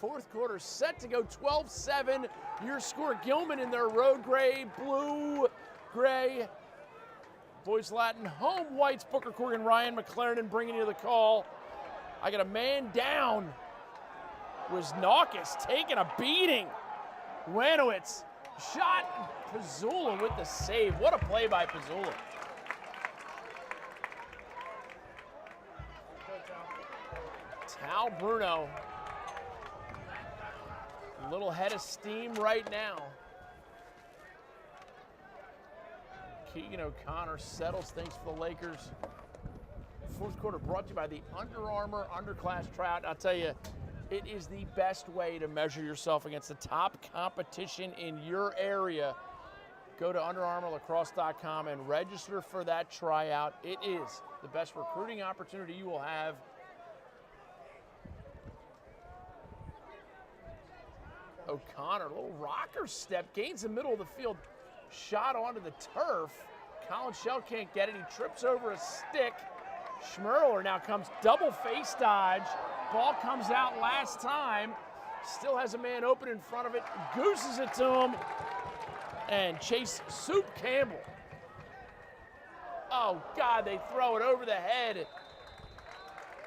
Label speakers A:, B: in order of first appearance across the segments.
A: fourth quarter set to go 12-7. Your score, Gilman in their road gray, blue, gray. Boys Latin, home whites, Booker Corrigan, Ryan McLaren bringing you the call. I got a man down. Wisnakis taking a beating. Wanowitz shot. Pizzula with the save. What a play by Pizzula. Tal Bruno. A little head of steam right now. Keegan O'Connor settles things for the Lakers. Fourth quarter brought to you by the Under Armour Underclass Tryout. I'll tell you, it is the best way to measure yourself against the top competition in your area. Go to UnderArmourLacrosse.com and register for that tryout. It is the best recruiting opportunity you will have. O'Connor, a little rocker step, gains the middle of the field, shot onto the turf. Colin Shell can't get it. He trips over a stick. Schmerler now comes double face dodge. Ball comes out last time. Still has a man open in front of it. Gooses it to him. And Chase Soup Campbell. Oh, God, they throw it over the head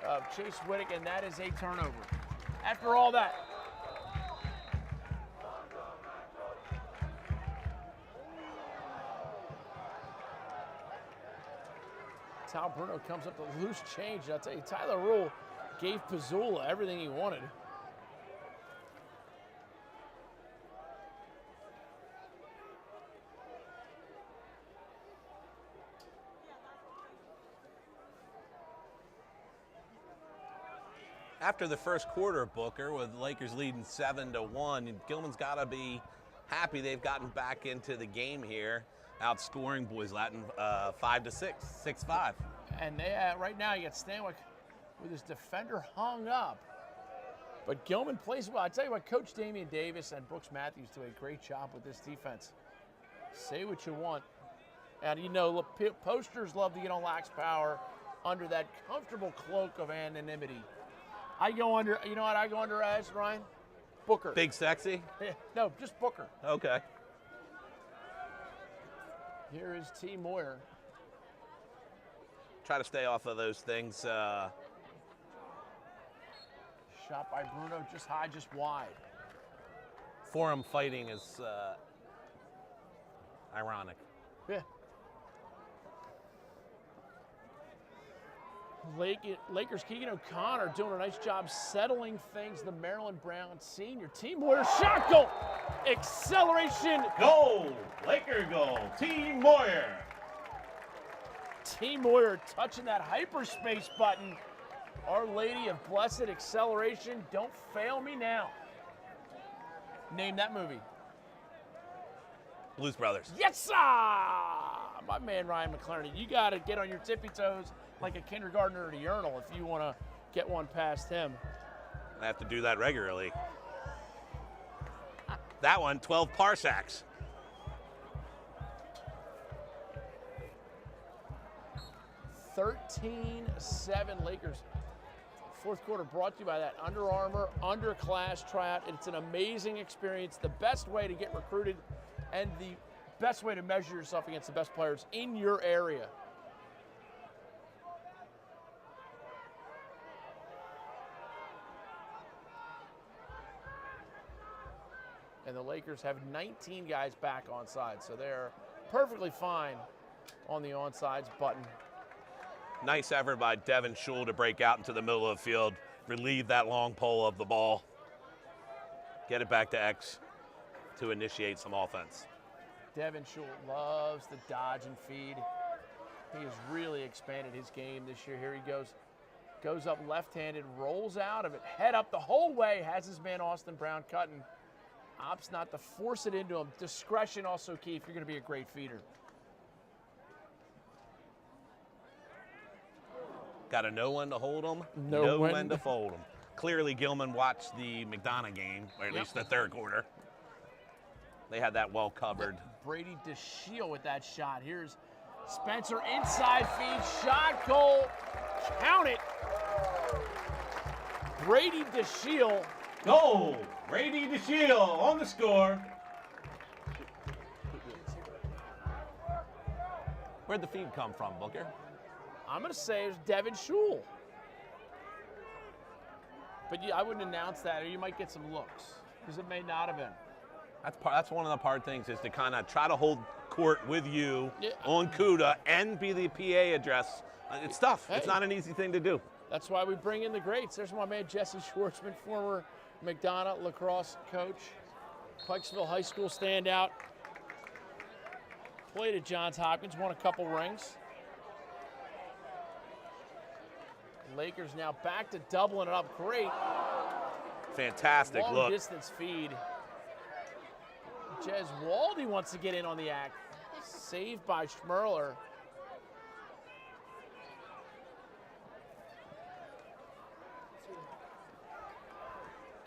A: of Chase Whittick, and that is a turnover. After all that, Tal Bruno comes up to loose change. I'll tell you, Tyler Rule gave Pizzula everything he wanted.
B: After the first quarter, Booker, with Lakers leading 7-1, Gilman's got to be happy they've gotten back into the game here, outscoring Boys Latin 5-6, 6-5.
A: And they right now you got Stanwyck with his defender hung up. But Gilman plays well. I tell you what, Coach Damian Davis and Brooks Matthews do a great job with this defense. Say what you want. And you know, look, posters love to get on Lax Power under that comfortable cloak of anonymity. I go under, you know what I go under as, Ryan? Booker.
B: Big Sexy?
A: No, just Booker.
B: Okay.
A: Here is T. Moyer.
B: Try to stay off of those things.
A: Shot by Bruno, just high, just wide.
B: Forum fighting is ironic.
A: Yeah. Lakers Keegan O'Connor doing a nice job settling things. The Maryland Brown senior. Team Moyer shot goal. Acceleration.
C: Goal. Laker goal. Team Moyer.
A: Team Moyer touching that hyperspace button. Our Lady of Blessed Acceleration. Don't fail me now. Name that movie.
B: Blues Brothers.
A: Yes, sir! My man Ryan McLaren. You got to get on your tippy toes like a kindergartner at a urinal if you want to get one past him.
B: I have to do that regularly. That one, 12 parsecs.
A: (13-7) Lakers. Fourth quarter brought to you by that Under Armour Underclass Tryout. It's an amazing experience, the best way to get recruited and the best way to measure yourself against the best players in your area. And the Lakers have 19 guys back onside, so they're perfectly fine on the onsides button.
B: Nice effort by Devin Schul to break out into the middle of the field, relieve that long pole of the ball, get it back to X to initiate some offense.
A: Devin Schul loves the dodge and feed. He has really expanded his game this year. Here he goes up left-handed, rolls out of it, head up the whole way, has his man Austin Brown cutting. Opts not to force it into him. Discretion also key if you're going to be a great feeder.
B: Got to know when to hold them,
A: Know
B: know
A: when
B: when to fold them. Clearly, Gilman watched the McDonough game, or at least the third quarter. They had that well covered.
A: Brady DeShiel with that shot. Here's Spencer inside feed, shot, goal, count it. Brady DeShiel
C: Goal, Brady DeShiel on the score.
B: Where'd the feed come from, Booker?
A: I'm going to say it's Devin Schul. But I wouldn't announce that, or you might get some looks, because it may not have been.
B: That's one of the hard things, is to kind of try to hold court with you on CUDA and be the PA address. It's tough.
A: Hey.
B: It's not an easy thing to do.
A: That's why we bring in the greats. There's my man Jesse Schwartzman, former McDonough lacrosse coach, Pikesville High School standout. Played at Johns Hopkins, won a couple rings. Lakers now back to doubling it up. Great.
B: Fantastic
A: Long
B: look.
A: distance feed. Jez Waldy wants to get in on the act. Saved by Schmerler.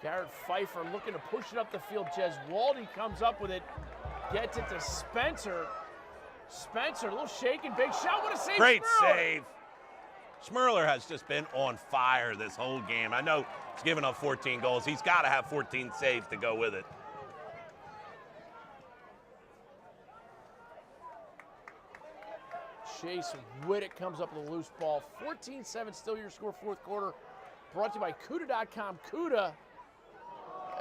A: Garrett Pfeiffer looking to push it up the field. Jez Waldy comes up with it. Gets it to Spencer. Spencer, a little shaking, big shot. What a save.
B: Great
A: Schmerler.
B: save. Schmerler has just been on fire this whole game. I know he's given up 14 goals. He's got to have 14 saves to go with it.
A: Chase Whittick comes up with a loose ball. 14-7 still your score, fourth quarter. Brought to you by CUDA.com. CUDA,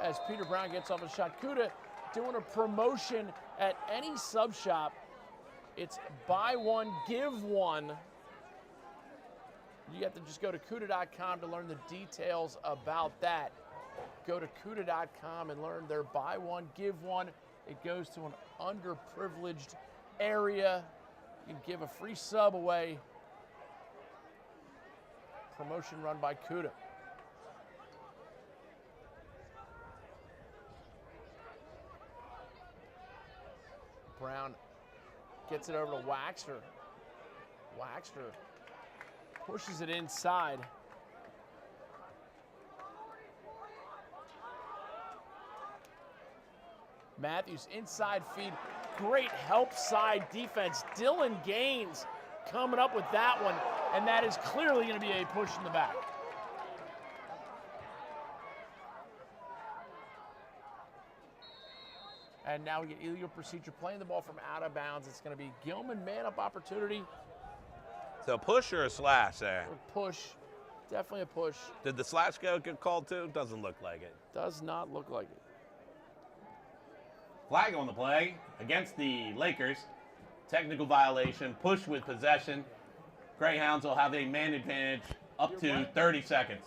A: as Peter Brown gets off a shot. CUDA doing a promotion at any sub shop. It's buy one, give one. You have to just go to CUDA.com to learn the details about that. Go to CUDA.com and learn their buy one, give one. It goes to an underprivileged area. You can give a free sub away. Promotion run by CUDA. Brown gets it over to Waxter. Waxter pushes it inside. Matthews inside feed. Great help side defense. Dylan Gaines coming up with that one, and that is clearly going to be a push in the back. And now we get illegal procedure, playing the ball from out of bounds. It's going to be Gilman man-up opportunity.
B: So push or a slash there?
A: A push, definitely a push.
B: Did the slash get called too? Doesn't look like it.
A: Does not look like it.
C: Flag on the play against the Lakers. Technical violation, push with possession. Greyhounds will have a man advantage up to 30 seconds.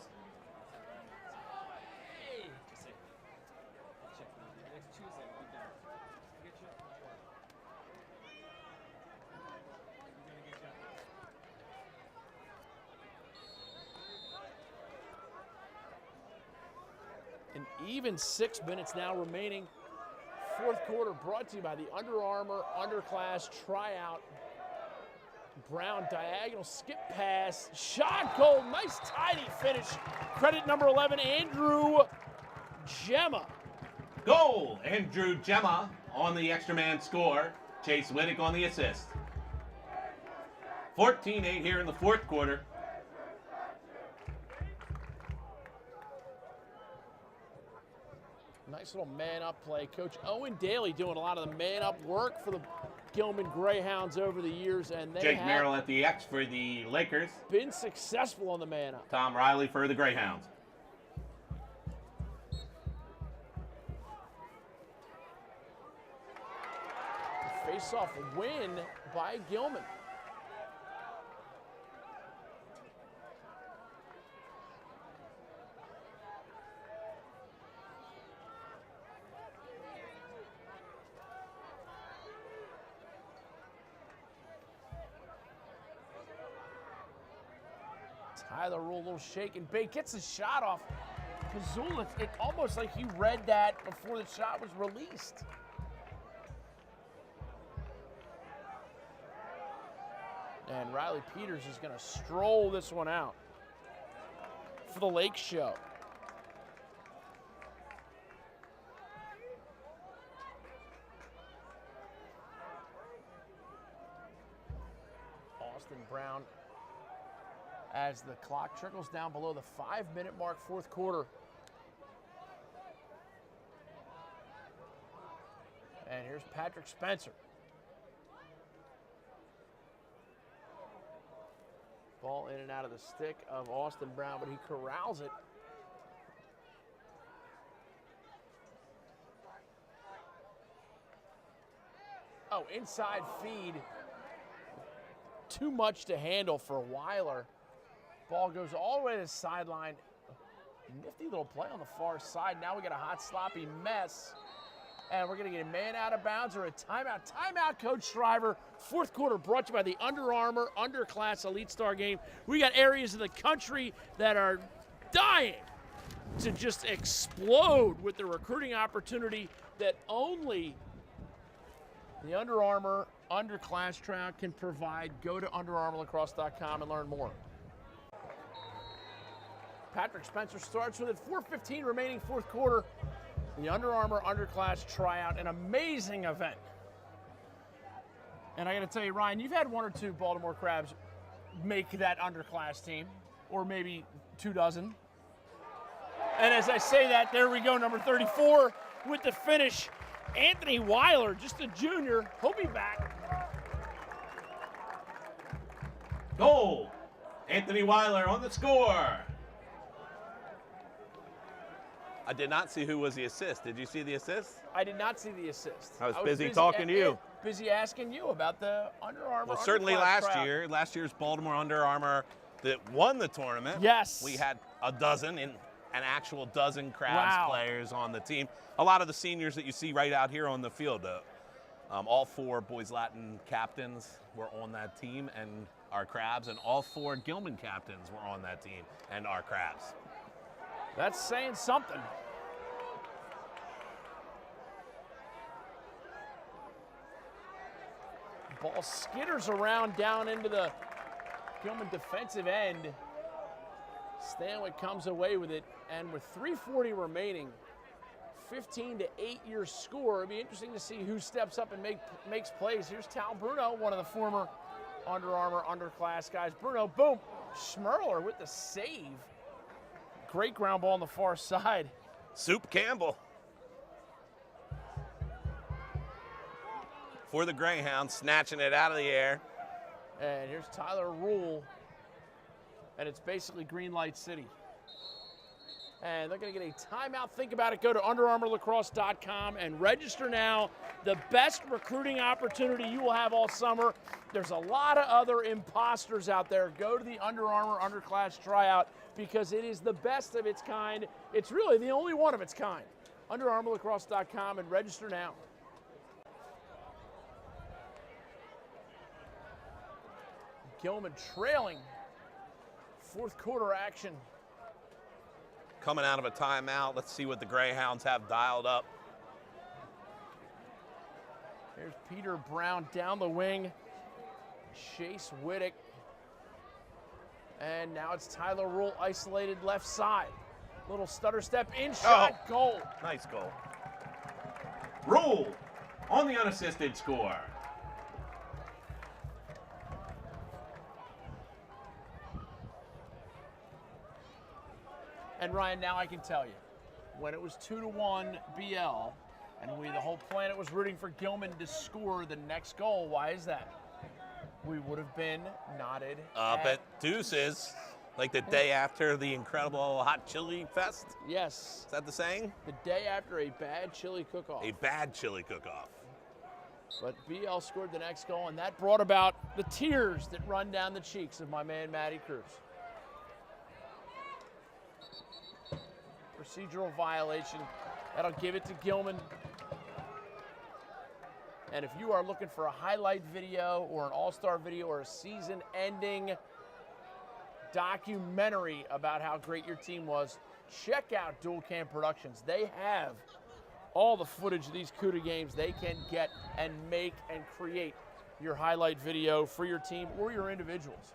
A: An even 6 minutes now remaining. Fourth quarter brought to you by the Under Armour Underclass Tryout. Brown diagonal skip pass, shot, goal, nice tidy finish. Credit number 11, Andrew Gemma.
C: Goal, Andrew Gemma on the extra man score. Chase Whittick on the assist. 14-8 here in the fourth quarter.
A: Nice little man-up play. Coach Owen Daly doing a lot of the man-up work for the Gilman Greyhounds over the years, and they
C: Jake
A: have
C: Merrill at the X for the Lakers.
A: been successful on the man-up.
C: Tom Riley for the Greyhounds.
A: Face-off win by Gilman. Tyler Rule, a little shake and bake, gets a shot off. Pazula, it almost like he read that before the shot was released. And Riley Peters is going to stroll this one out for the Lake Show. Austin Brown, as the clock trickles down below the 5-minute mark, fourth quarter. And here's Patrick Spencer. Ball in and out of the stick of Austin Brown, but he corrals it. Oh, inside feed. Too much to handle for Weiler. Ball goes all the way to the sideline. Nifty little play on the far side. Now we got a hot, sloppy mess. And we're going to get a man out of bounds or a timeout. Timeout, Coach Shriver. Fourth quarter brought to you by the Under Armour Underclass Elite Star Game. We got areas of the country that are dying to just explode with the recruiting opportunity that only the Under Armour Underclass Tryout can provide. Go to UnderArmourLacrosse.com and learn more. Patrick Spencer starts with it. 4:15 remaining fourth quarter. The Under Armour Underclass Tryout, an amazing event. And I got to tell you, Ryan, you've had one or two Baltimore Crabs make that underclass team, or maybe 24. And as I say that, there we go, number 34 with the finish. Anthony Weiler, just a junior. He'll be back.
C: Goal. Anthony Weiler on the score.
B: I did not see who was the assist. Did you see the assist?
A: I did not see the assist.
B: I was busy talking to you.
A: Busy asking you about the Under Armour.
B: Well, certainly last
A: Tryout.
B: year. Last year's Baltimore Under Armour that won the tournament.
A: Yes.
B: We had an actual dozen Crabs players on the team. A lot of the seniors that you see right out here on the field. All four Boys Latin captains were on that team and our Crabs, and all four Gilman captains were on that team and our Crabs.
A: That's saying something. Ball skitters around down into the Gilman defensive end. Stanwick comes away with it, and with 3:40 remaining, 15-8 your score. It'll be interesting to see who steps up and makes plays. Here's Tal Bruno, one of the former Under Armour Underclass guys. Bruno, boom. Schmerler with the save. Great ground ball on the far side.
B: Soup Campbell. For the Greyhounds, snatching it out of the air.
A: And here's Tyler Rule. And it's basically Green Light City. And they're going to get a timeout. Think about it. Go to UnderArmourLacrosse.com and register now. The best recruiting opportunity you will have all summer. There's a lot of other imposters out there. Go to the Under Armour Underclass Tryout because it is the best of its kind. It's really the only one of its kind. UnderArmourLacrosse.com and register now. Gilman trailing. Fourth quarter action.
B: Coming out of a timeout. Let's see what the Greyhounds have dialed up.
A: There's Peter Brown down the wing. Chase Whittick. And now it's Tyler Rule isolated left side. Little stutter step in, shot, goal.
B: Nice goal.
C: Rule on the unassisted score.
A: And Ryan, now I can tell you, when it was 2-1 BL, and the whole planet was rooting for Gilman to score the next goal, why is that? We would have been nodded
B: Up at Deuces, like the day after the incredible hot chili fest.
A: Yes.
B: Is that the saying?
A: The day after a bad chili cook-off.
B: A bad chili cook-off.
A: But BL scored the next goal, and that brought about the tears that run down the cheeks of my man, Matty Cruz. Procedural violation. That'll give it to Gilman. And if you are looking for a highlight video or an all-star video or a season-ending documentary about how great your team was, check out Dual Cam Productions. They have all the footage of these CUDA games they can get and make and create your highlight video for your team or your individuals.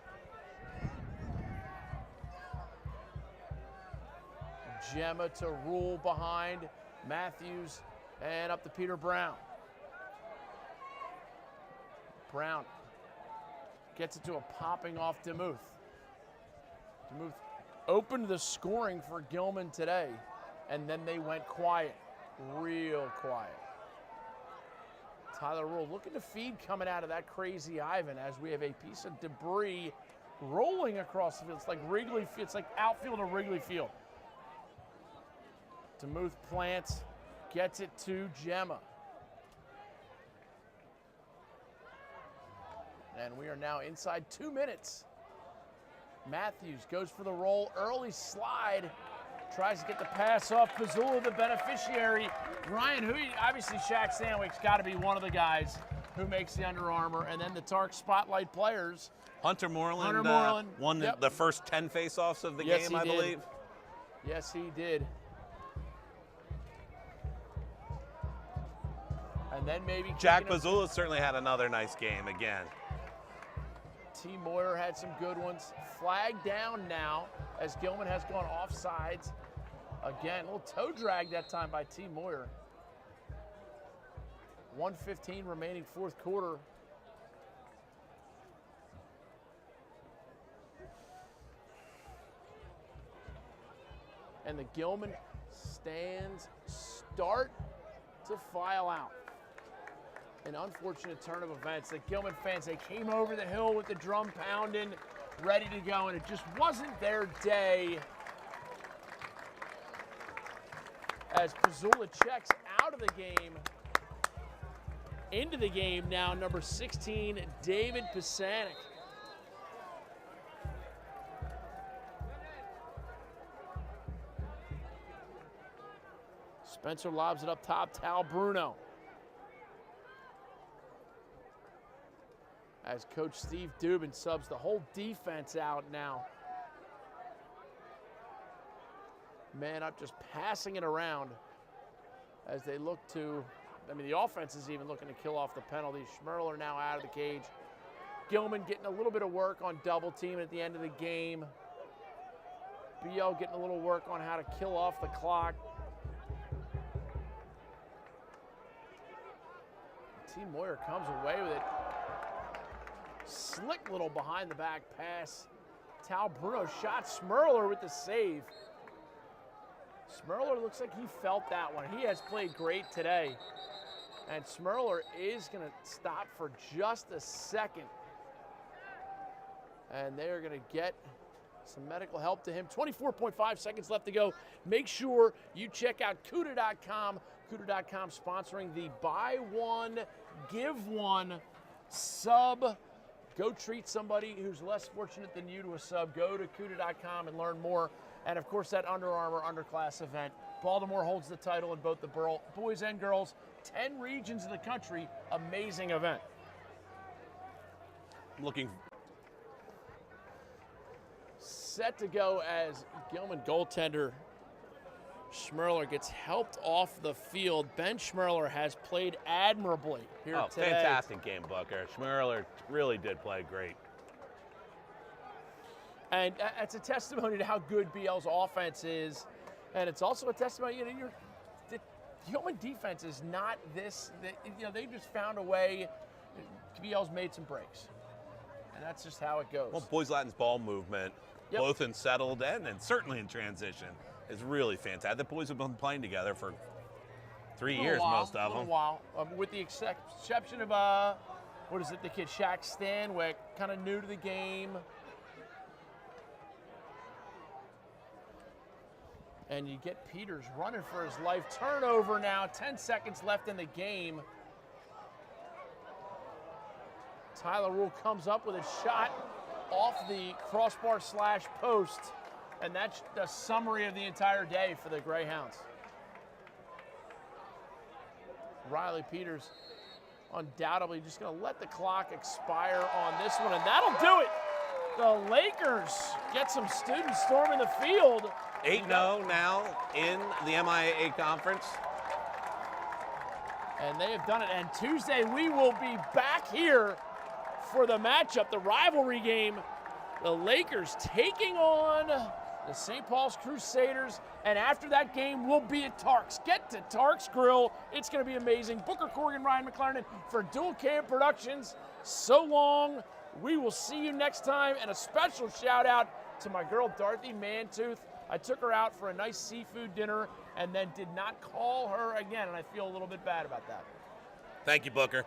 A: Gemma to Rule behind Matthews and up to Peter Brown. Brown gets it to a popping off DeMuth. DeMuth opened the scoring for Gilman today, and then they went quiet, real quiet. Tyler Rule looking to feed coming out of that crazy Ivan as we have a piece of debris rolling across the field. It's like Wrigley, it's like outfield of Wrigley Field. DeMuth plants, gets it to Gemma. And we are now inside 2 minutes. Matthews goes for the roll, early slide, tries to get the pass off. Pazula, the beneficiary. Ryan, obviously Shaq Sandwich's got to be one of the guys who makes the Under Armour, and then the Tark Spotlight players.
B: Hunter Moreland, won the first 10 face-offs of the game, I believe.
A: Yes, he did. And then maybe
B: Jack Pazula certainly had another nice game again.
A: T. Moyer had some good ones. Flag down now as Gilman has gone offsides. Again, a little toe drag that time by T. Moyer. 1:15 remaining fourth quarter. And the Gilman stands start to file out. An unfortunate turn of events. The Gilman fans, they came over the hill with the drum pounding, ready to go, and it just wasn't their day. As Pazula checks out of the game, into the game now, number 16, David Pisanic. Spencer lobs it up top, Tal Bruno. As Coach Steve Dubin subs the whole defense out now. Man up, just passing it around as they look to, the offense is even looking to kill off the penalty. Schmerler now out of the cage. Gilman getting a little bit of work on double team at the end of the game. BL getting a little work on how to kill off the clock. T. Moyer comes away with it. Slick little behind the back pass. Tal Bruno shot Schmerler with the save. Schmerler looks like he felt that one. He has played great today. And Schmerler is going to stop for just a second. And they are going to get some medical help to him. 24.5 seconds left to go. Make sure you check out CUDA.com. CUDA.com sponsoring the buy one, give one sub. Go treat somebody who's less fortunate than you to a sub. Go to CUDA.com and learn more. And of course, that Under Armour Underclass event. Baltimore holds the title in both the boys and girls. 10 regions of the country. Amazing event.
B: Looking
A: set to go as Gilman goaltender Schmerler gets helped off the field. Ben Schmerler has played admirably here today.
B: Fantastic game, Booker. Schmerler really did play great.
A: And it's a testimony to how good BL's offense is. And it's also a testimony, the Gilman defense is not this, they've just found a way. BL's made some breaks. And that's just how it goes.
B: Well, Boys Latin's ball movement, both in settled and certainly in transition, is really fantastic. The boys have been playing together for 3 years, most of them.
A: A while, with the exception of, the kid, Shaq Stanwyck, kind of new to the game. And you get Peters running for his life. Turnover now, 10 seconds left in the game. Tyler Rule comes up with a shot off the crossbar / post. And that's the summary of the entire day for the Greyhounds. Riley Peters undoubtedly just going to let the clock expire on this one, and that'll do it. The Lakers get some students storming the field.
B: 8-0 now in the MIAA conference.
A: And they have done it. And Tuesday we will be back here for the matchup, the rivalry game. The Lakers taking on the St. Paul's Crusaders, and after that game, we'll be at Tark's. Get to Tark's Grill. It's going to be amazing. Booker Corrigan, Ryan McLaren for Dual Cam Productions. So long. We will see you next time, and a special shout out to my girl, Dorothy Mantooth. I took her out for a nice seafood dinner and then did not call her again, and I feel a little bit bad about that.
B: Thank you, Booker.